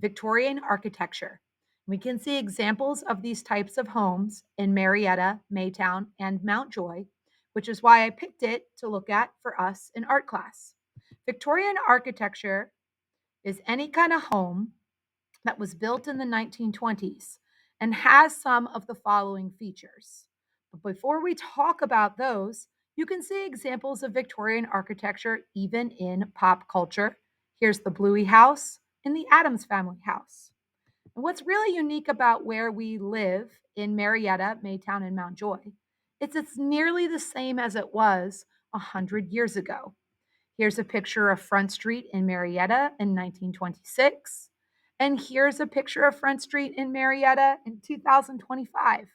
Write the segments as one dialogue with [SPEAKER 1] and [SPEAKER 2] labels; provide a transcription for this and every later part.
[SPEAKER 1] Victorian architecture. We can see examples of these types of homes in Marietta, Maytown, and Mountjoy, which is why I picked it to look at for us in art class. Victorian architecture is any kind of home that was built in the 1920s and has some of the following features. But before we talk about those, you can see examples of Victorian architecture even in pop culture. Here's the Bluey House and the Addams Family House. And what's really unique about where we live in Marietta, Maytown, and Mountjoy is it's nearly the same as it was 100 years ago. Here's a picture of Front Street in Marietta in 1926. And here's a picture of Front Street in Marietta in 2025.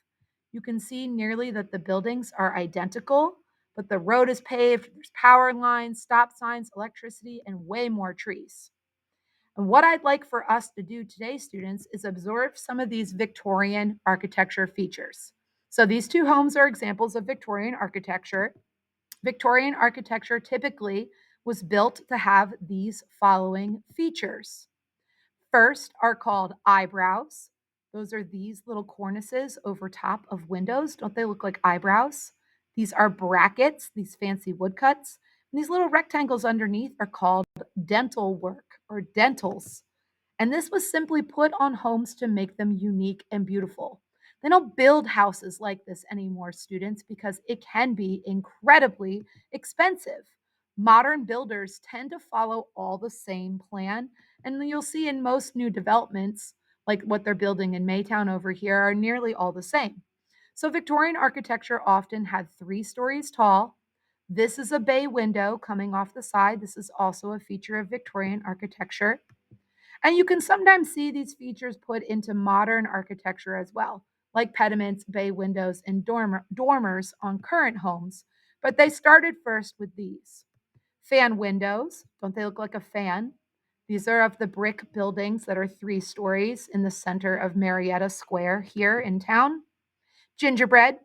[SPEAKER 1] You can see nearly that the buildings are identical, but the road is paved, there's power lines, stop signs, electricity, and way more trees. And what I'd like for us to do today, students, is absorb some of these Victorian architecture features. So these two homes are examples of Victorian architecture. Victorian architecture typically was built to have these following features. First are called eyebrows. Those are these little cornices over top of windows. Don't they look like eyebrows? These are brackets, these fancy woodcuts. And these little rectangles underneath are called dental work or dentals. And this was simply put on homes to make them unique and beautiful. They don't build houses like this anymore, students, because it can be incredibly expensive. Modern builders tend to follow all the same plan, and you'll see in most new developments, like what they're building in Maytown over here, are nearly all the same. So Victorian architecture often had 3 stories tall. This is a bay window coming off the side. This is also a feature of Victorian architecture. And you can sometimes see these features put into modern architecture as well, like pediments, bay windows, and dormers on current homes. But they started first with these. Fan windows, don't they look like a fan? These are of the brick buildings that are 3 stories in the center of Marietta Square here in town. Gingerbread,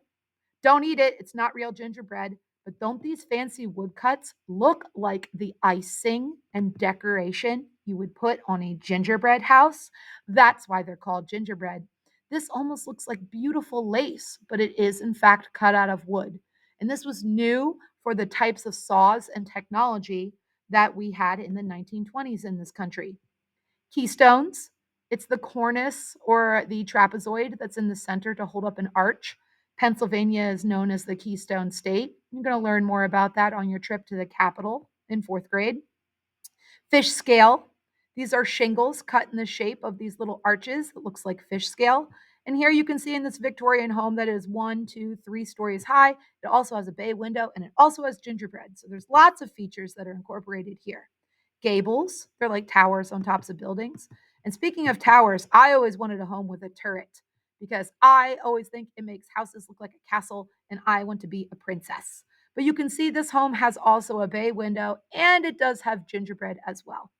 [SPEAKER 1] don't eat it. It's not real gingerbread. But don't these fancy woodcuts look like the icing and decoration you would put on a gingerbread house? That's why they're called gingerbread. This almost looks like beautiful lace, but it is in fact cut out of wood. And this was new for the types of saws and technology that we had in the 1920s in this country. Keystones, it's the cornice or the trapezoid that's in the center to hold up an arch. Pennsylvania is known as the Keystone State. You're going to learn more about that on your trip to the Capitol in 4th grade. Fish scale. These are shingles cut in the shape of these little arches. It looks like fish scale. And here you can see in this Victorian home that is 1, 2, 3 stories high. It also has a bay window and it also has gingerbread. So there's lots of features that are incorporated here. Gables, they're like towers on tops of buildings. And speaking of towers, I always wanted a home with a turret because I always think it makes houses look like a castle and I want to be a princess. But you can see this home has also a bay window and it does have gingerbread as well.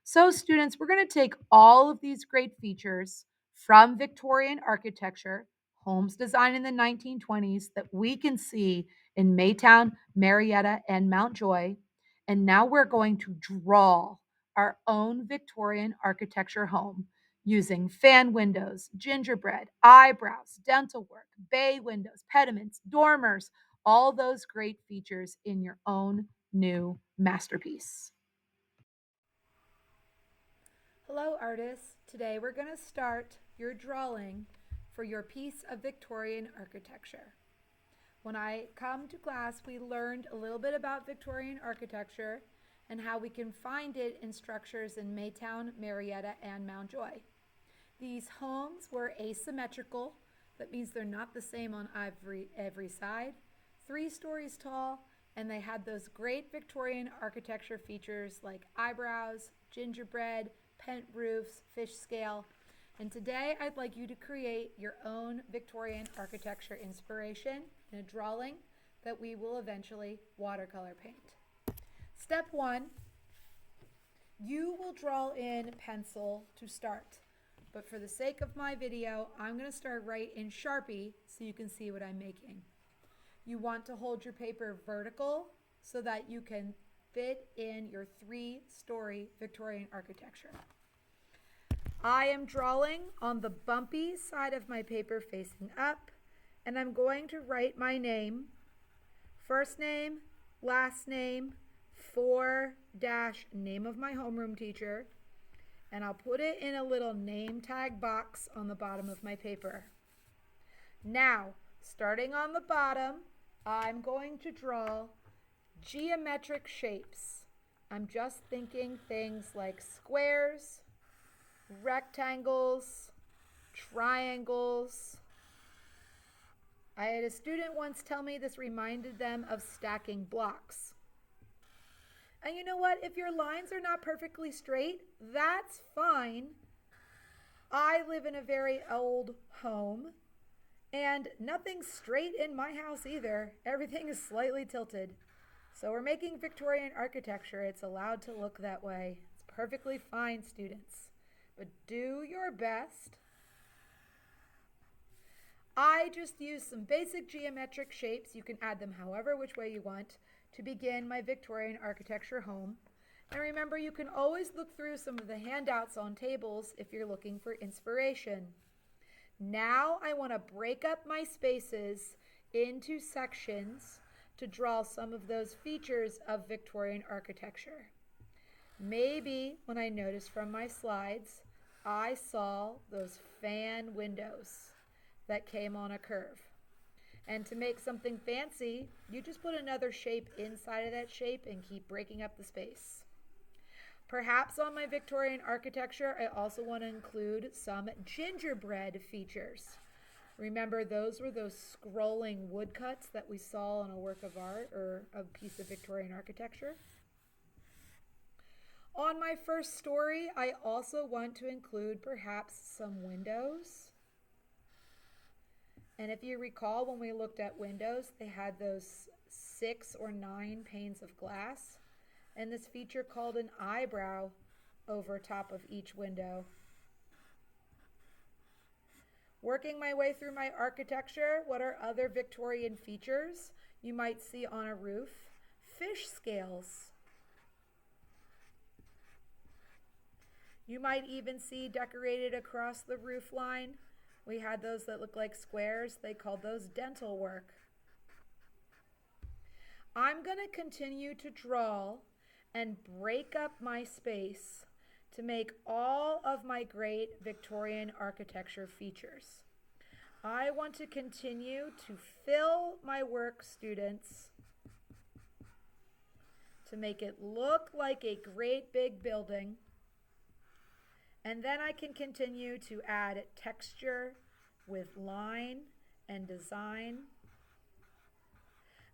[SPEAKER 1] So students, we're going to take all of these great features from Victorian architecture, homes designed in the 1920s that we can see in Maytown, Marietta, and Mountjoy. And now we're going to draw our own Victorian architecture home using fan windows, gingerbread, eyebrows, dental work, bay windows, pediments, dormers, all those great features in your own new masterpiece. Hello, artists. Today we're going to start your drawing for your piece of Victorian architecture. When I come to class, we learned a little bit about Victorian architecture and how we can find it in structures in Maytown, Marietta, and Mountjoy. These homes were asymmetrical. That means they're not the same on every side. 3 stories tall, and they had those great Victorian architecture features like eyebrows, gingerbread, pent roofs, fish scale. And today I'd like you to create your own Victorian architecture inspiration in a drawing that we will eventually watercolor paint. Step 1, you will draw in pencil to start. But for the sake of my video, I'm going to start right in Sharpie so you can see what I'm making. You want to hold your paper vertical so that you can fit in your 3-story Victorian architecture. I am drawing on the bumpy side of my paper facing up, and I'm going to write my name, first name, last name, _name of my homeroom teacher, and I'll put it in a little name tag box on the bottom of my paper. Now, starting on the bottom, I'm going to draw geometric shapes. I'm just thinking things like squares, rectangles, triangles. I had a student once tell me this reminded them of stacking blocks. And you know what? If your lines are not perfectly straight, that's fine. I live in a very old home, and nothing's straight in my house either. Everything is slightly tilted. So we're making Victorian architecture. It's allowed to look that way. It's perfectly fine, students. But do your best. I just used some basic geometric shapes. You can add them however which way you want to begin my Victorian architecture home. And remember, you can always look through some of the handouts on tables if you're looking for inspiration. Now I want to break up my spaces into sections to draw some of those features of Victorian architecture. Maybe when I noticed from my slides, I saw those fan windows that came on a curve. And to make something fancy, you just put another shape inside of that shape and keep breaking up the space. Perhaps on my Victorian architecture, I also want to include some gingerbread features. Remember, those were those scrolling woodcuts that we saw in a work of art or a piece of Victorian architecture. On my first story, I also want to include perhaps some windows. And if you recall, when we looked at windows, they had those 6 or 9 panes of glass, and this feature called an eyebrow over top of each window. Working my way through my architecture, what are other Victorian features you might see on a roof? Fish scales. You might even see decorated across the roof line. We had those that look like squares. They called those dental work. I'm going to continue to draw and break up my space to make all of my great Victorian architecture features. I want to continue to fill my work, students, to make it look like a great big building. And then I can continue to add texture with line and design.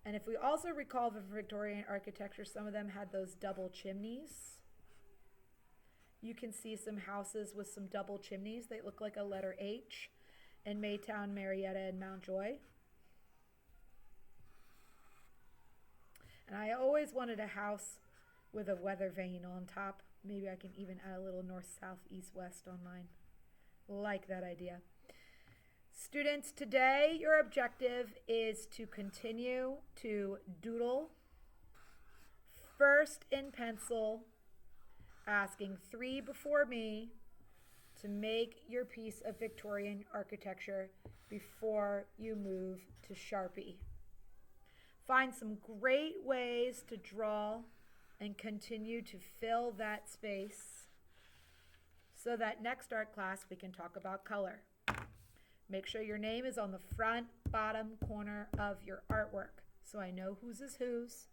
[SPEAKER 1] And if we also recall the Victorian architecture, some of them had those double chimneys. You can see some houses with some double chimneys. They look like a letter H in Maytown, Marietta, and Mountjoy. And I always wanted a house with a weather vane on top. Maybe I can even add a little north, south, east, west on mine. Like that idea. Students, today your objective is to continue to doodle, first in pencil, asking 3 before me to make your piece of Victorian architecture before you move to Sharpie. Find some great ways to draw and continue to fill that space so that next art class we can talk about color. Make sure your name is on the front bottom corner of your artwork so I know whose is whose,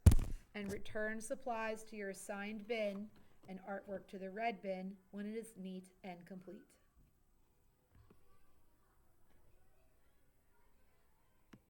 [SPEAKER 1] and return supplies to your assigned bin and artwork to the red bin when it is neat and complete.